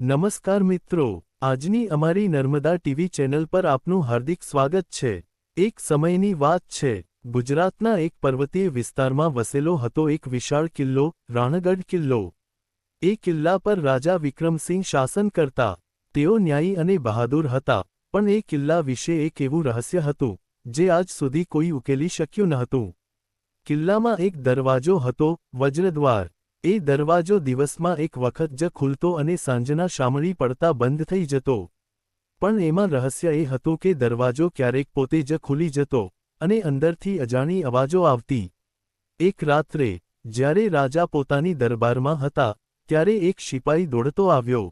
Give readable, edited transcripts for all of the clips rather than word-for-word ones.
નમસ્કાર મિત્રો, આજની અમારી નર્મદા ટીવી ચેનલ પર આપનું હાર્દિક સ્વાગત છે। એક સમયની વાત છે, ગુજરાતના એક પર્વતીય વિસ્તારમાં વસેલો હતો એક વિશાળ કિલ્લો, રાણગઢ કિલ્લો। એ કિલ્લા પર રાજા વિક્રમસિંહ શાસન કરતા। તેઓ ન્યાયી અને બહાદુર હતા, પણ એ કિલ્લા વિશે એક એવું રહસ્ય હતું, જે આજ સુધી કોઈ ઉકેલી શક્યું ન હતું। કિલ્લામાં એક દરવાજો હતો, વજ્રદ્વાર। એ દરવાજો દિવસમાં એક વખત જ ખુલતો અને સાંજના શામળી પડતા બંધ થઈ જતો। પણ એમાં રહસ્ય એ હતું કે દરવાજો ક્યારેક પોતે જ ખુલી જતો, અને અંદરથી અજાણી અવાજો આવતી। એક રાત્રે, જ્યારે રાજા પોતાની દરબારમાં હતા, ત્યારે એક સિપાઈ દોડતો આવ્યો।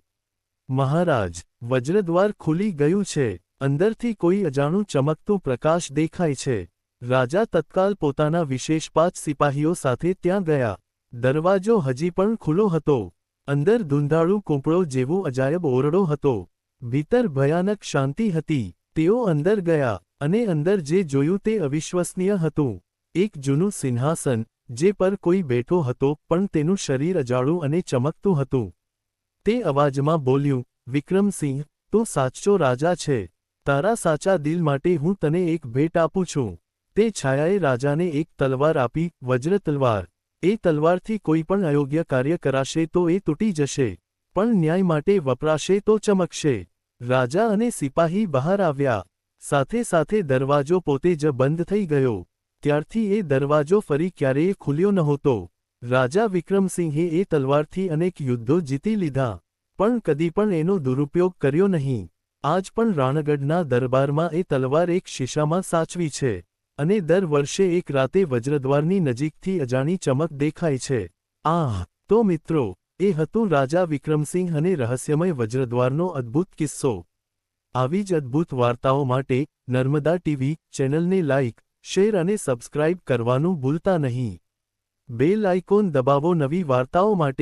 મહારાજ, વજ્રદ્વાર ખુલી ગયું છે, અંદરથી કોઈ અજાણું ચમકતું પ્રકાશ દેખાય છે। રાજા તત્કાલ પોતાના વિશેષ 5 સિપાહીઓ સાથે ત્યાં ગયા। દરવાજો હજી પણ ખુલ્લો હતો। અંદર ધૂંધાળું કૂંપળો જેવું અજાયબ ઓરડો હતો। ભીતર ભયાનક શાંતિ હતી। તેઓ અંદર ગયા, અને અંદર જે જોયું તે અવિશ્વસનીય હતું। એક જૂનું સિંહાસન, જે પર કોઈ બેઠો હતો, પણ તેનું શરીર અજાળું અને ચમકતું હતું। તે અવાજમાં બોલ્યું, વિક્રમસિંહ, તું સાચો રાજા છે। તારા સાચા દિલ માટે હું તને એક ભેટ આપું છું। તે છાયાએ રાજાને એક તલવાર આપી, વજ્ર તલવાર। એ તલવારથી કોઈ પણ અયોગ્ય કાર્ય કરાશે તો એ તૂટી જશે, પણ ન્યાય માટે વપરાશે તો ચમકશે। રાજા અને સિપાહી બહાર આવ્યા। સાથે સાથે દરવાજો પોતે જ બંધ થઈ ગયો। ત્યારથી એ દરવાજો ફરી ક્યારેય ખુલ્યો નહોતો। રાજા વિક્રમસિંહે એ તલવારથી અનેક યુદ્ધો જીતી લીધા, પણ કદી પણ એનો દુરુપયોગ કર્યો નહીં। આજ પણ રાણગઢના દરબારમાં એ તલવાર એક શીશામાં સાચવી છે, અને દર વર્ષે એક રાતે વજ્રદ્વારની નજીકથી અજાણી ચમક દેખાય છે। આહ! તો મિત્રો, એ હતું રાજા વિક્રમસિંહ અને રહસ્યમય વજ્રદ્વારનો અદ્ભુત કિસ્સો। આવી જ અદ્ભુત વાર્તાઓ માટે નર્મદા ટીવી ચેનલને લાઇક, શેર અને સબસ્ક્રાઇબ કરવાનું ભૂલતા નહીં। બેલ આઇકોન દબાવો નવી વાર્તાઓ માટે।